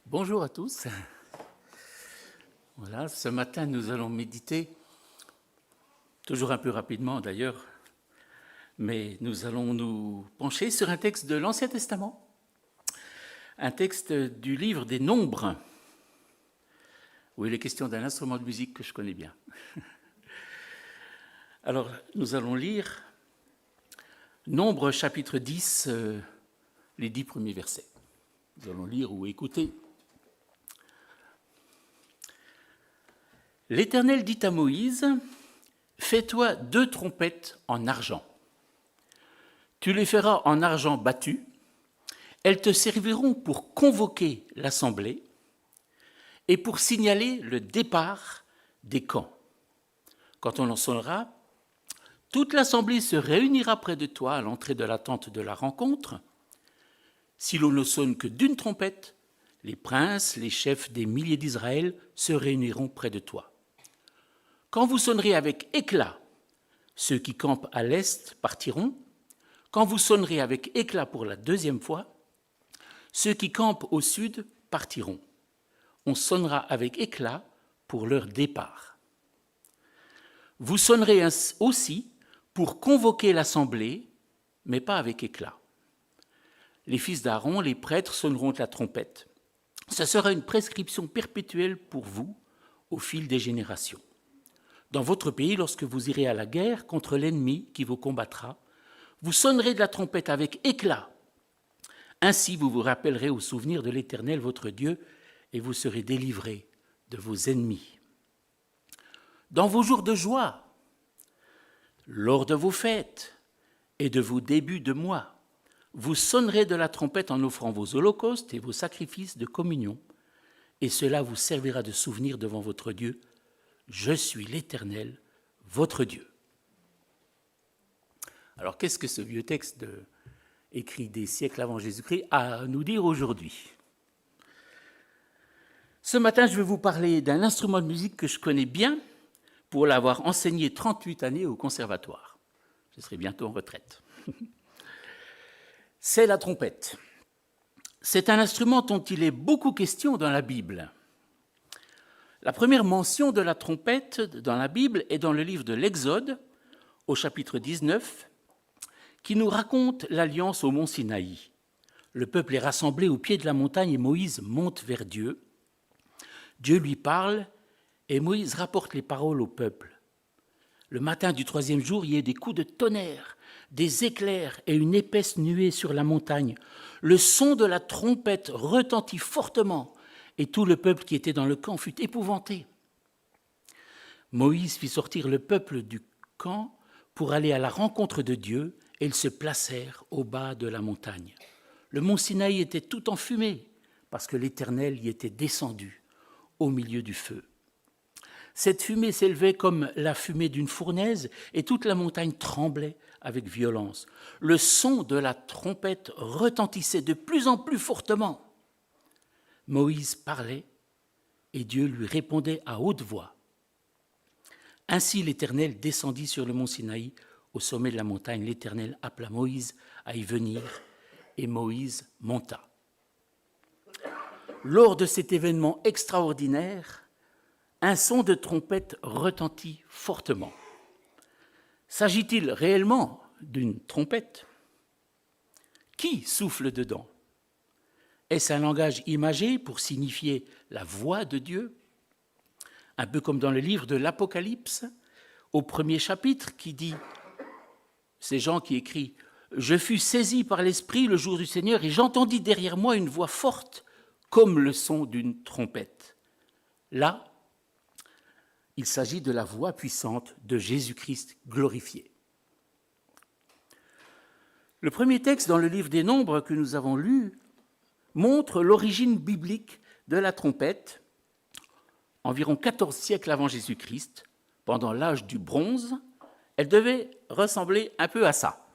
Bonjour à tous. Voilà, ce matin, nous allons méditer, toujours un peu rapidement d'ailleurs, mais nous allons nous pencher sur un texte de l'Ancien Testament, un texte du livre des Nombres, où il est question d'un instrument de musique que je connais bien. Alors, nous allons lire Nombres chapitre 10, les 10 premiers versets. Nous allons lire ou écouter. L'Éternel dit à Moïse, « Fais-toi 2 trompettes en argent. Tu les feras en argent battu. Elles te serviront pour convoquer l'assemblée et pour signaler le départ des camps. Quand on en sonnera, toute l'assemblée se réunira près de toi à l'entrée de la tente de la rencontre. Si l'on ne sonne que d'une trompette, les princes, les chefs des milliers d'Israël se réuniront près de toi. Quand vous sonnerez avec éclat, ceux qui campent à l'est partiront. Quand vous sonnerez avec éclat pour la 2e fois, ceux qui campent au sud partiront. On sonnera avec éclat pour leur départ. Vous sonnerez aussi pour convoquer l'assemblée, mais pas avec éclat. Les fils d'Aaron, les prêtres, sonneront la trompette. Ce sera une prescription perpétuelle pour vous au fil des générations. Dans votre pays, lorsque vous irez à la guerre contre l'ennemi qui vous combattra, vous sonnerez de la trompette avec éclat. Ainsi, vous vous rappellerez au souvenir de l'Éternel, votre Dieu, et vous serez délivrés de vos ennemis. Dans vos jours de joie, lors de vos fêtes et de vos débuts de mois, vous sonnerez de la trompette en offrant vos holocaustes et vos sacrifices de communion, et cela vous servira de souvenir devant votre Dieu. Je suis l'Éternel, votre Dieu. Alors, qu'est-ce que ce vieux texte écrit des siècles avant Jésus-Christ a à nous dire aujourd'hui? Ce matin, je vais vous parler d'un instrument de musique que je connais bien pour l'avoir enseigné 38 années au conservatoire. Je serai bientôt en retraite. C'est la trompette. C'est un instrument dont il est beaucoup question dans la Bible. La première mention de la trompette dans la Bible est dans le livre de l'Exode, au chapitre 19, qui nous raconte l'alliance au mont Sinaï. Le peuple est rassemblé au pied de la montagne et Moïse monte vers Dieu. Dieu lui parle et Moïse rapporte les paroles au peuple. Le matin du 3e jour, il y a des coups de tonnerre, des éclairs et une épaisse nuée sur la montagne. Le son de la trompette retentit fortement et tout le peuple qui était dans le camp fut épouvanté. Moïse fit sortir le peuple du camp pour aller à la rencontre de Dieu et ils se placèrent au bas de la montagne. Le mont Sinaï était tout en fumée parce que l'Éternel y était descendu au milieu du feu. Cette fumée s'élevait comme la fumée d'une fournaise et toute la montagne tremblait avec violence. Le son de la trompette retentissait de plus en plus fortement. Moïse parlait et Dieu lui répondait à haute voix. Ainsi l'Éternel descendit sur le mont Sinaï, au sommet de la montagne. L'Éternel appela Moïse à y venir et Moïse monta. Lors de cet événement extraordinaire, un son de trompette retentit fortement. S'agit-il réellement d'une trompette? Qui souffle dedans? Est-ce un langage imagé pour signifier la voix de Dieu? Un peu comme dans le livre de l'Apocalypse, au 1er chapitre, qui dit, c'est Jean qui écrit, « Je fus saisi par l'Esprit le jour du Seigneur et j'entendis derrière moi une voix forte comme le son d'une trompette. » Là, il s'agit de la voix puissante de Jésus-Christ glorifié. Le premier texte dans le livre des Nombres que nous avons lu montre l'origine biblique de la trompette, environ 14 siècles avant Jésus-Christ, pendant l'âge du bronze. Elle devait ressembler un peu à ça.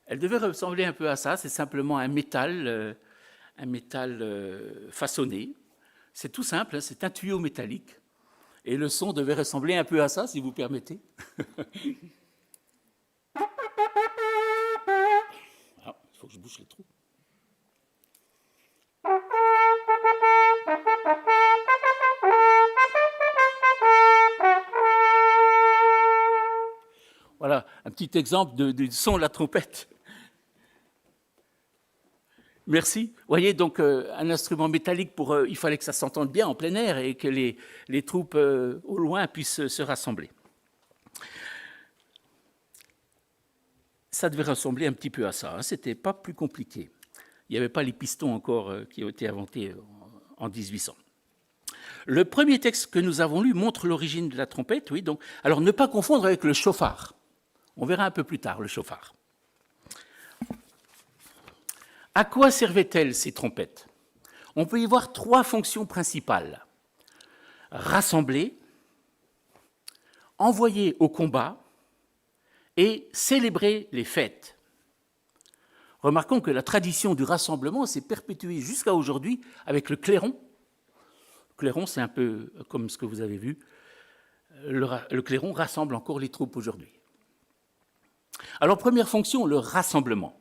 Elle devait ressembler un peu à ça, c'est simplement un métal façonné. C'est tout simple, c'est un tuyau métallique. Et le son devait ressembler un peu à ça, si vous permettez. Il faut que je bouge bouche les trous. Voilà, un petit exemple du son de la trompette. Merci. Vous voyez, donc un instrument métallique, il fallait que ça s'entende bien en plein air et que les troupes au loin puissent se rassembler. Ça devait ressembler un petit peu à ça, hein. C'était pas plus compliqué. Il n'y avait pas les pistons encore qui ont été inventés en 1800. Le premier texte que nous avons lu montre l'origine de la trompette, oui. Donc, alors, ne pas confondre avec le chauffard. On verra un peu plus tard le chauffard. À quoi servaient-elles ces trompettes? On peut y voir 3 fonctions principales. Rassembler, envoyer au combat et célébrer les fêtes. Remarquons que la tradition du rassemblement s'est perpétuée jusqu'à aujourd'hui avec le clairon. Le clairon, c'est un peu comme ce que vous avez vu. Le clairon rassemble encore les troupes aujourd'hui. Alors, première fonction, le rassemblement.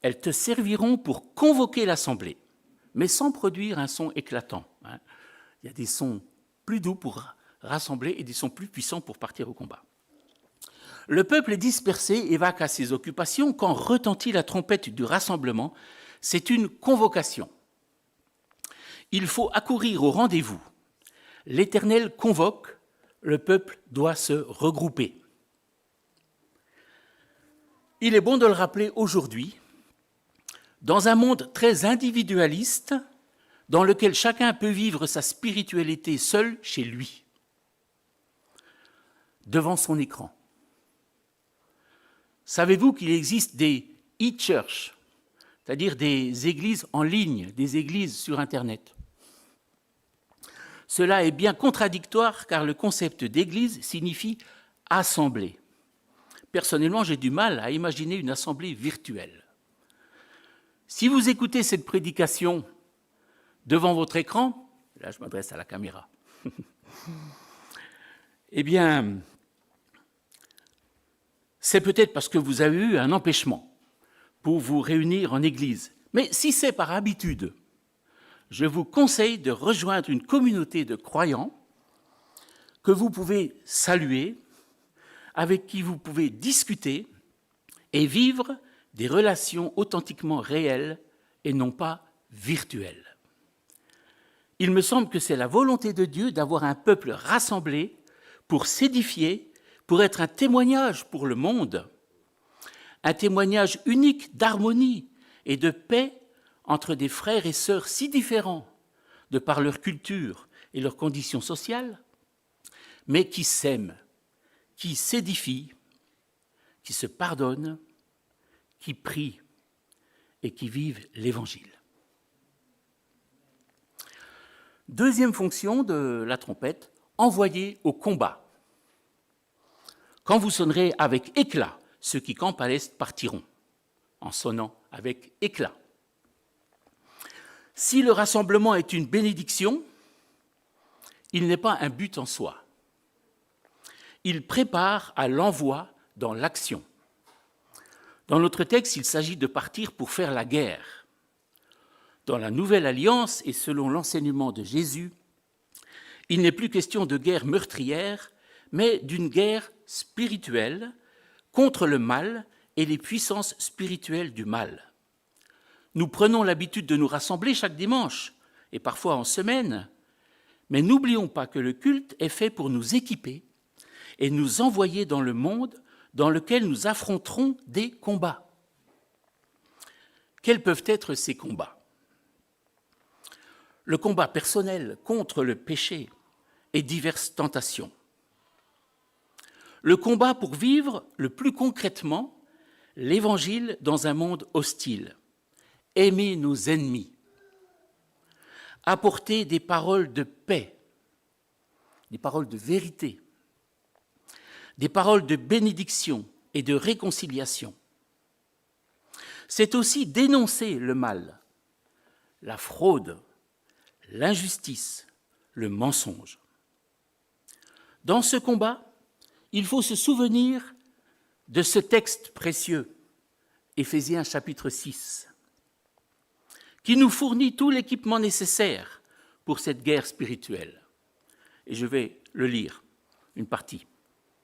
Elles te serviront pour convoquer l'assemblée, mais sans produire un son éclatant. Il y a des sons plus doux pour rassembler et des sons plus puissants pour partir au combat. Le peuple est dispersé et va à ses occupations quand retentit la trompette du rassemblement. C'est une convocation. Il faut accourir au rendez-vous. L'Éternel convoque, le peuple doit se regrouper. Il est bon de le rappeler aujourd'hui, dans un monde très individualiste, dans lequel chacun peut vivre sa spiritualité seul chez lui, devant son écran. Savez-vous qu'il existe des e-church, c'est-à-dire des églises en ligne, des églises sur Internet? Cela est bien contradictoire car le concept d'église signifie assemblée. Personnellement, j'ai du mal à imaginer une assemblée virtuelle. Si vous écoutez cette prédication devant votre écran, là je m'adresse à la caméra, eh bien, c'est peut-être parce que vous avez eu un empêchement pour vous réunir en église. Mais si c'est par habitude, je vous conseille de rejoindre une communauté de croyants que vous pouvez saluer, avec qui vous pouvez discuter et vivre des relations authentiquement réelles et non pas virtuelles. Il me semble que c'est la volonté de Dieu d'avoir un peuple rassemblé pour s'édifier, pour être un témoignage pour le monde, un témoignage unique d'harmonie et de paix entre des frères et sœurs si différents de par leur culture et leurs conditions sociales, mais qui s'aiment, qui s'édifient, qui se pardonnent, qui prient et qui vivent l'Évangile. Deuxième fonction de la trompette, envoyer au combat. Quand vous sonnerez avec éclat, ceux qui campent à l'est partiront, en sonnant avec éclat. Si le rassemblement est une bénédiction, il n'est pas un but en soi. Il prépare à l'envoi dans l'action. Dans notre texte, il s'agit de partir pour faire la guerre. Dans la Nouvelle Alliance et selon l'enseignement de Jésus, il n'est plus question de guerre meurtrière, mais d'une guerre spirituelle contre le mal et les puissances spirituelles du mal. Nous prenons l'habitude de nous rassembler chaque dimanche, et parfois en semaine, mais n'oublions pas que le culte est fait pour nous équiper et nous envoyer dans le monde dans lequel nous affronterons des combats. Quels peuvent être ces combats? Le combat personnel contre le péché et diverses tentations. Le combat pour vivre le plus concrètement l'Évangile dans un monde hostile. Aimer nos ennemis. Apporter des paroles de paix, des paroles de vérité, des paroles de bénédiction et de réconciliation. C'est aussi dénoncer le mal, la fraude, l'injustice, le mensonge. Dans ce combat, il faut se souvenir de ce texte précieux. Éphésiens chapitre 6, qui nous fournit tout l'équipement nécessaire pour cette guerre spirituelle. Et je vais le lire, une partie.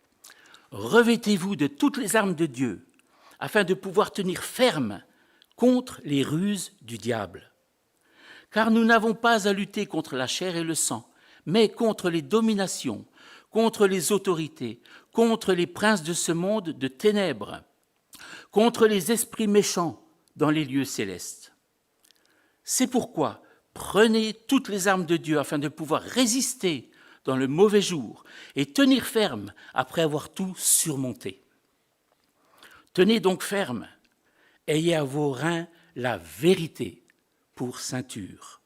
« Revêtez-vous de toutes les armes de Dieu, afin de pouvoir tenir ferme contre les ruses du diable. Car nous n'avons pas à lutter contre la chair et le sang, mais contre les dominations, contre les autorités, contre les princes de ce monde de ténèbres, contre les esprits méchants dans les lieux célestes. C'est pourquoi prenez toutes les armes de Dieu afin de pouvoir résister dans le mauvais jour et tenir ferme après avoir tout surmonté. Tenez donc ferme, ayez à vos reins la vérité pour ceinture.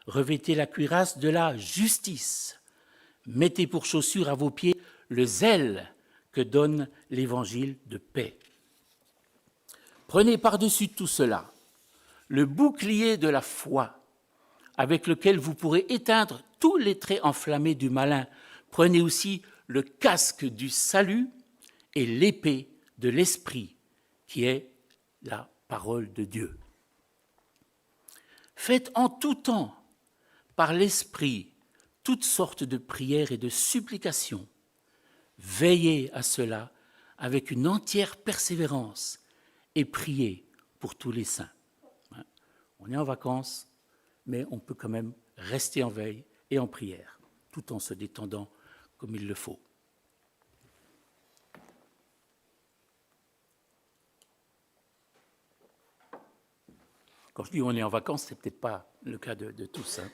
Revêtez la cuirasse de la justice. Mettez pour chaussure à vos pieds le zèle que donne l'évangile de paix. Prenez par-dessus tout cela le bouclier de la foi, avec lequel vous pourrez éteindre tous les traits enflammés du malin. Prenez aussi le casque du salut et l'épée de l'esprit, qui est la parole de Dieu. Faites en tout temps, par l'esprit, toutes sortes de prières et de supplications. Veillez à cela avec une entière persévérance et priez pour tous les saints. On est en vacances, mais on peut quand même rester en veille et en prière, tout en se détendant comme il le faut. Quand je dis on est en vacances, ce n'est peut-être pas le cas de tous, hein,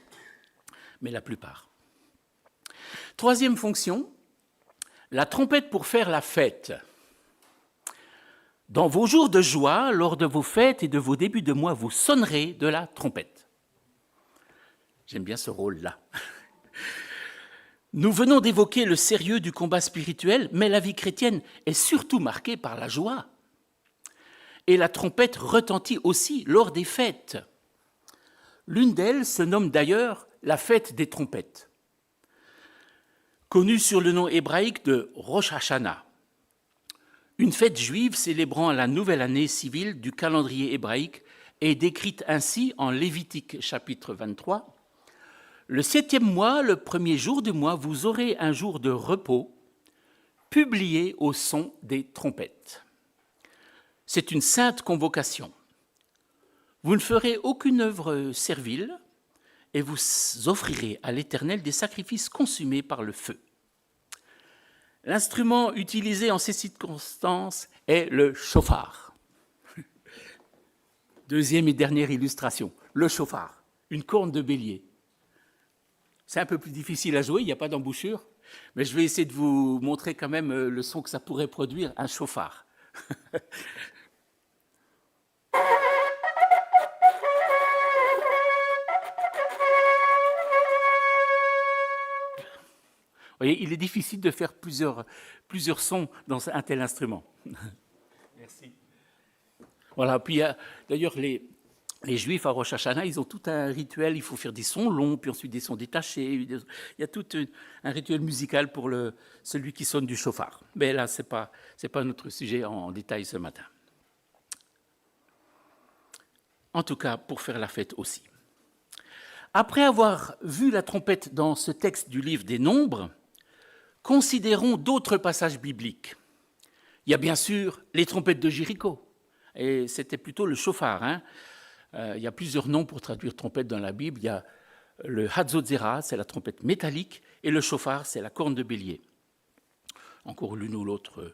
mais la plupart. Troisième fonction, la trompette pour faire la fête. Dans vos jours de joie, lors de vos fêtes et de vos débuts de mois, vous sonnerez de la trompette. J'aime bien ce rôle-là. Nous venons d'évoquer le sérieux du combat spirituel, mais la vie chrétienne est surtout marquée par la joie. Et la trompette retentit aussi lors des fêtes. L'une d'elles se nomme d'ailleurs la fête des trompettes, connue sur le nom hébraïque de Rosh Hashanah, une fête juive célébrant la nouvelle année civile du calendrier hébraïque est décrite ainsi en Lévitique chapitre 23. Le 7e mois, le premier jour du mois, vous aurez un jour de repos, publié au son des trompettes. C'est une sainte convocation. Vous ne ferez aucune œuvre servile et vous offrirez à l'Éternel des sacrifices consumés par le feu. L'instrument utilisé en ces circonstances est le chauffard. Deuxième et dernière illustration, le chauffard, une corne de bélier. C'est un peu plus difficile à jouer, il n'y a pas d'embouchure, mais je vais essayer de vous montrer quand même le son que ça pourrait produire, un chauffard. Vous voyez, il est difficile de faire plusieurs sons dans un tel instrument. Merci. Voilà, puis d'ailleurs, les Juifs à Rosh Hashanah, ils ont tout un rituel, il faut faire des sons longs, puis ensuite des sons détachés. Il y a tout un rituel musical pour celui qui sonne du chauffard. Mais là, ce n'est pas notre sujet en détail ce matin. En tout cas, pour faire la fête aussi. Après avoir vu la trompette dans ce texte du livre des Nombres, considérons d'autres passages bibliques. Il y a bien sûr les trompettes de Jéricho, et c'était plutôt le chauffard. Hein. Il y a plusieurs noms pour traduire trompette dans la Bible. Il y a le Hatzot-Zera, c'est la trompette métallique, et le chauffard, c'est la corne de bélier. Encore l'une ou l'autre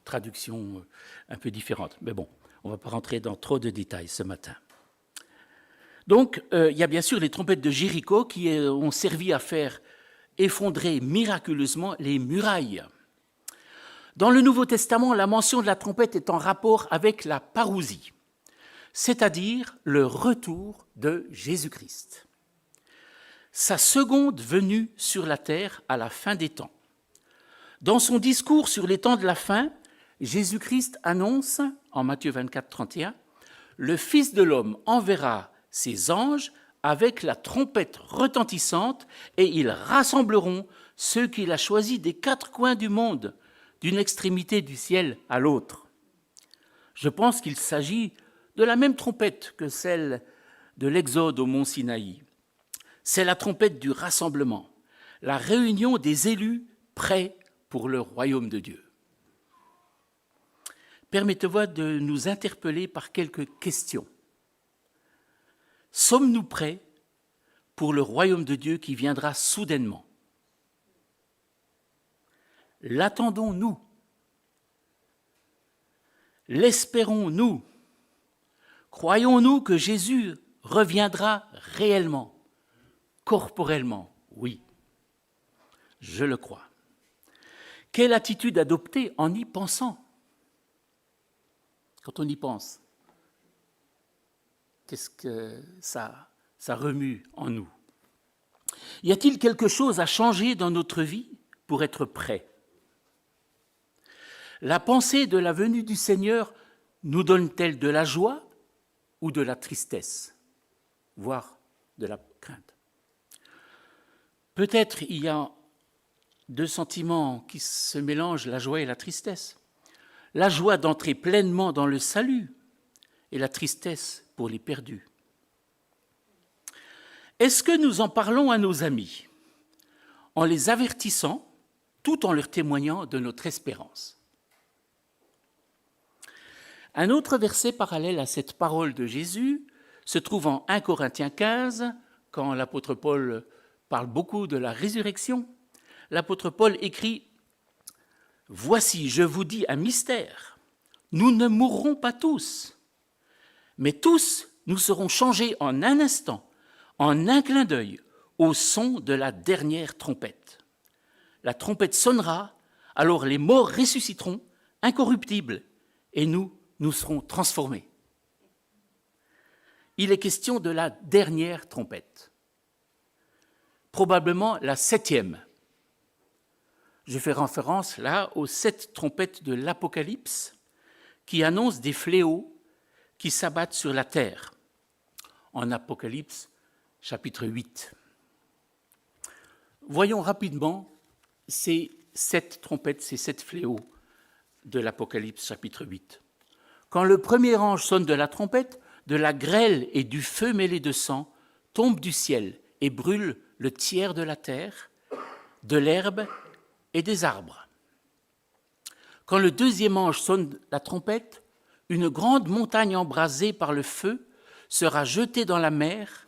traduction un peu différente. Mais bon, on ne va pas rentrer dans trop de détails ce matin. Donc, il y a bien sûr les trompettes de Jéricho qui ont servi à faire effondrer miraculeusement les murailles. Dans le Nouveau Testament, la mention de la trompette est en rapport avec la parousie, c'est-à-dire le retour de Jésus-Christ. Sa seconde venue sur la terre à la fin des temps. Dans son discours sur les temps de la fin, Jésus-Christ annonce, en Matthieu 24, 31, « Le Fils de l'homme enverra ses anges avec la trompette retentissante et ils rassembleront ceux qu'il a choisis des 4 coins du monde, d'une extrémité du ciel à l'autre. Je pense qu'il s'agit de la même trompette que celle de l'Exode au mont Sinaï. C'est la trompette du rassemblement, la réunion des élus prêts pour le royaume de Dieu. Permettez-moi de nous interpeller par quelques questions. Sommes-nous prêts pour le royaume de Dieu qui viendra soudainement? L'attendons-nous? L'espérons-nous? Croyons-nous que Jésus reviendra réellement, corporellement? Oui, je le crois. Quelle attitude adopter en y pensant? Quand on y pense, qu'est-ce que ça remue en nous? Y a-t-il quelque chose à changer dans notre vie pour être prêt? La pensée de la venue du Seigneur nous donne-t-elle de la joie ou de la tristesse, voire de la crainte? Peut-être il y a deux sentiments qui se mélangent, la joie et la tristesse. La joie d'entrer pleinement dans le salut et la tristesse pour les perdus. Est-ce que nous en parlons à nos amis, en les avertissant, tout en leur témoignant de notre espérance? Un autre verset parallèle à cette parole de Jésus se trouve en 1 Corinthiens 15, quand l'apôtre Paul parle beaucoup de la résurrection. L'apôtre Paul écrit « Voici, je vous dis un mystère, nous ne mourrons pas tous, mais tous nous serons changés en un instant, en un clin d'œil, au son de la dernière trompette. La trompette sonnera, alors les morts ressusciteront, incorruptibles, et nous serons transformés. » Il est question de la dernière trompette, probablement la 7e. Je fais référence là aux 7 trompettes de l'Apocalypse qui annoncent des fléaux qui s'abattent sur la terre, en Apocalypse chapitre 8. Voyons rapidement ces 7 trompettes, ces 7 fléaux de l'Apocalypse chapitre 8. Quand le premier ange sonne de la trompette, de la grêle et du feu mêlé de sang tombent du ciel et brûlent le tiers de la terre, de l'herbe et des arbres. Quand le deuxième ange sonne la trompette, une grande montagne embrasée par le feu sera jetée dans la mer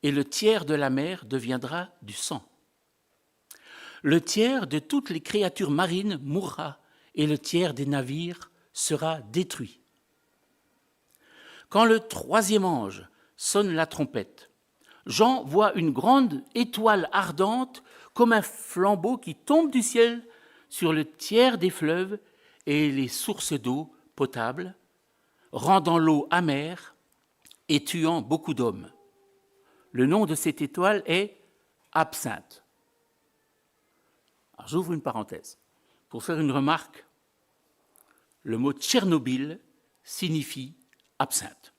et le tiers de la mer deviendra du sang. Le tiers de toutes les créatures marines mourra et le tiers des navires sera détruit. Quand le troisième ange sonne la trompette, Jean voit une grande étoile ardente comme un flambeau qui tombe du ciel sur le tiers des fleuves et les sources d'eau potable, rendant l'eau amère et tuant beaucoup d'hommes. Le nom de cette étoile est Absinthe. Alors, j'ouvre une parenthèse pour faire une remarque. Le mot Tchernobyl signifie absinthe.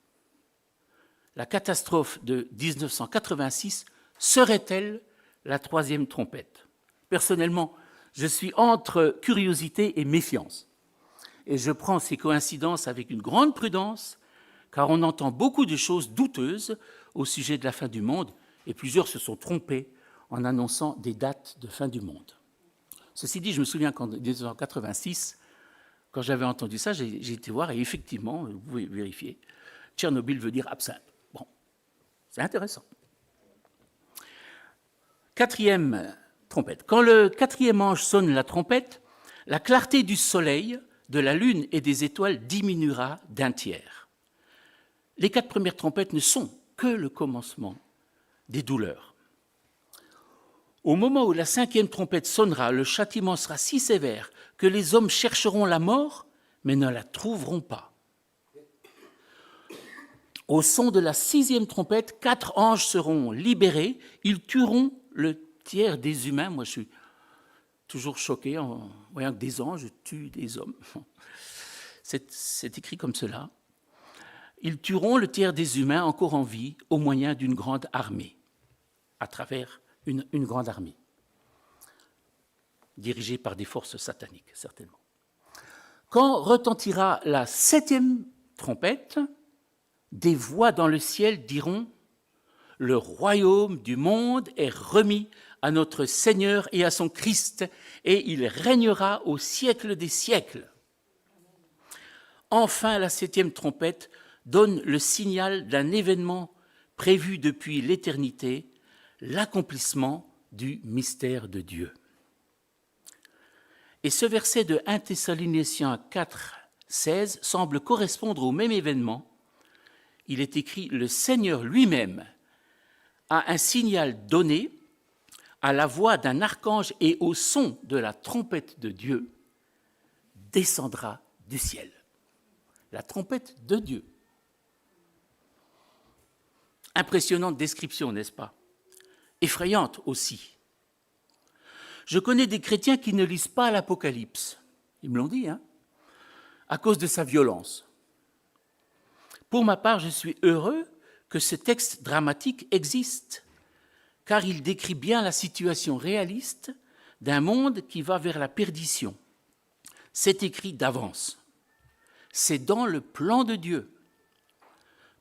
La catastrophe de 1986 serait-elle la troisième trompette? Personnellement, je suis entre curiosité et méfiance. Et je prends ces coïncidences avec une grande prudence, car on entend beaucoup de choses douteuses au sujet de la fin du monde, et plusieurs se sont trompés en annonçant des dates de fin du monde. Ceci dit, je me souviens qu'en 1986, quand j'avais entendu ça, j'ai été voir, et effectivement, vous pouvez vérifier, Tchernobyl veut dire absinthe. Bon, c'est intéressant. Quatrième trompette. Quand le quatrième ange sonne la trompette, la clarté du soleil, de la lune et des étoiles diminuera d'un tiers. Les 4 premières trompettes ne sont que le commencement des douleurs. Au moment où la 5e trompette sonnera, le châtiment sera si sévère que les hommes chercheront la mort, mais ne la trouveront pas. Au son de la 6e trompette, 4 anges seront libérés. Ils tueront le tiers des humains. Moi, je suis toujours choqué en voyant que des anges tuent des hommes. C'est écrit comme cela. Ils tueront le tiers des humains encore en vie au moyen d'une grande armée, à travers une grande armée, dirigée par des forces sataniques, certainement. Quand retentira la 7e trompette, des voix dans le ciel diront « Le royaume du monde est remis à notre Seigneur et à son Christ, et il régnera au siècle des siècles. » Enfin, la 7e trompette donne le signal d'un événement prévu depuis l'éternité, l'accomplissement du mystère de Dieu. Et ce verset de 1 Thessaloniciens 4, 16 semble correspondre au même événement. Il est écrit « Le Seigneur lui-même a un signal donné à la voix d'un archange et au son de la trompette de Dieu, descendra du ciel. » La trompette de Dieu. Impressionnante description, n'est-ce pas? Effrayante aussi. Je connais des chrétiens qui ne lisent pas l'Apocalypse. Ils me l'ont dit, à cause de sa violence. Pour ma part, je suis heureux que ce texte dramatique existe, car il décrit bien la situation réaliste d'un monde qui va vers la perdition. C'est écrit d'avance. C'est dans le plan de Dieu.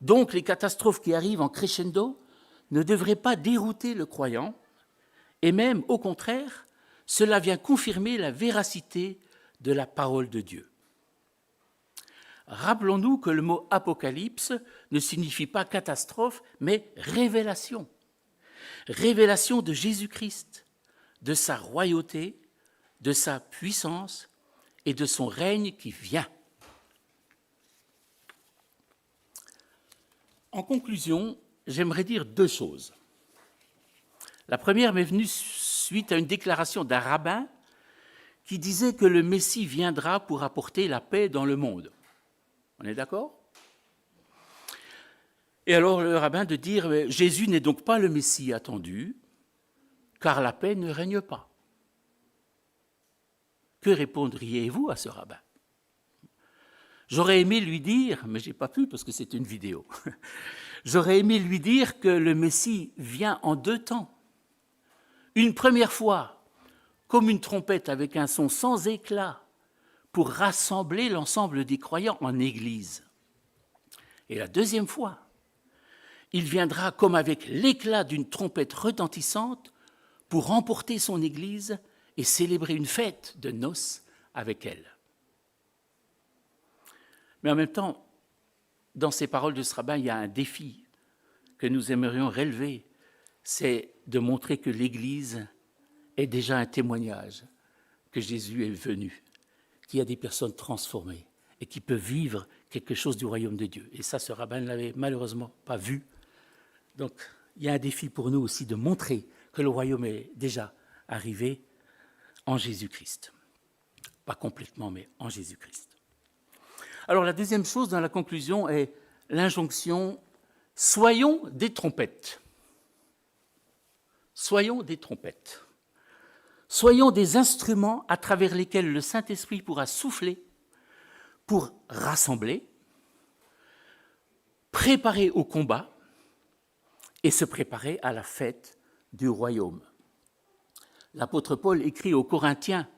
Donc les catastrophes qui arrivent en crescendo ne devraient pas dérouter le croyant, et même au contraire, cela vient confirmer la véracité de la parole de Dieu. Rappelons-nous que le mot apocalypse ne signifie pas catastrophe, mais révélation. Révélation de Jésus-Christ, de sa royauté, de sa puissance et de son règne qui vient. En conclusion, j'aimerais dire 2 choses. La première m'est venue suite à une déclaration d'un rabbin qui disait que le Messie viendra pour apporter la paix dans le monde. On est d'accord? Et alors le rabbin de dire « Jésus n'est donc pas le Messie attendu, car la paix ne règne pas. » Que répondriez-vous à ce rabbin? J'aurais aimé lui dire, mais je n'ai pas pu parce que c'est une vidéo, j'aurais aimé lui dire que le Messie vient en 2 temps. Une première fois, comme une trompette avec un son sans éclat, pour rassembler l'ensemble des croyants en Église. Et la deuxième fois, il viendra comme avec l'éclat d'une trompette retentissante pour remporter son Église et célébrer une fête de noces avec elle. Mais en même temps, dans ces paroles de ce rabbin, il y a un défi que nous aimerions relever, c'est de montrer que l'Église est déjà un témoignage que Jésus est venu, qu'il y a des personnes transformées et qui peuvent vivre quelque chose du royaume de Dieu. Et ça, ce rabbin ne l'avait malheureusement pas vu. Donc, il y a un défi pour nous aussi de montrer que le royaume est déjà arrivé en Jésus-Christ. Pas complètement, mais en Jésus-Christ. Alors, la deuxième chose dans la conclusion est l'injonction « Soyons des trompettes ». Soyons des trompettes. Soyons des instruments à travers lesquels le Saint-Esprit pourra souffler pour rassembler, préparer au combat et se préparer à la fête du royaume. L'apôtre Paul écrit aux Corinthiens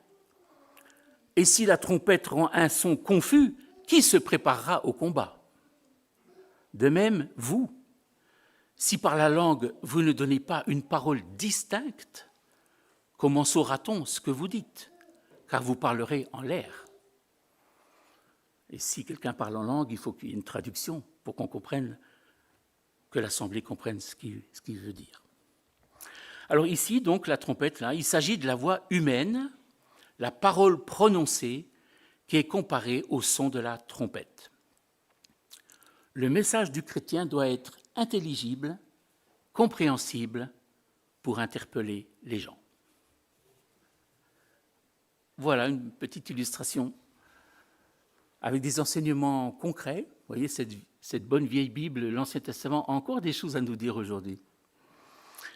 « Et si la trompette rend un son confus, qui se préparera au combat ?» De même, vous, si par la langue vous ne donnez pas une parole distincte, comment saura-t-on ce que vous dites? Car vous parlerez en l'air. Et si quelqu'un parle en langue, il faut qu'il y ait une traduction pour qu'on comprenne, que l'Assemblée comprenne ce qu'il veut dire. Alors ici, donc, la trompette, là, il s'agit de la voix humaine, la parole prononcée, qui est comparée au son de la trompette. Le message du chrétien doit être intelligible, compréhensible, pour interpeller les gens. Voilà une petite illustration avec des enseignements concrets. Vous voyez, cette bonne vieille Bible, l'Ancien Testament, a encore des choses à nous dire aujourd'hui.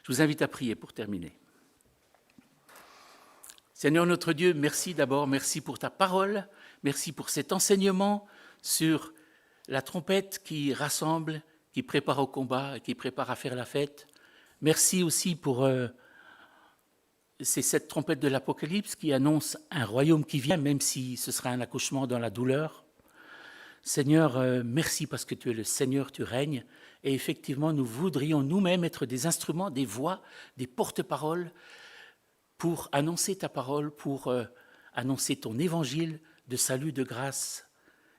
Je vous invite à prier pour terminer. Seigneur notre Dieu, merci d'abord, merci pour ta parole, merci pour cet enseignement sur la trompette qui rassemble, qui prépare au combat, qui prépare à faire la fête. Merci aussi pour c'est cette trompette de l'Apocalypse qui annonce un royaume qui vient, même si ce sera un accouchement dans la douleur. Seigneur, merci parce que tu es le Seigneur, tu règnes. Et effectivement, nous voudrions nous-mêmes être des instruments, des voix, des porte-paroles pour annoncer ta parole, pour annoncer ton évangile de salut, de grâce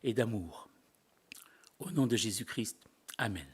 et d'amour. Au nom de Jésus-Christ, Amen.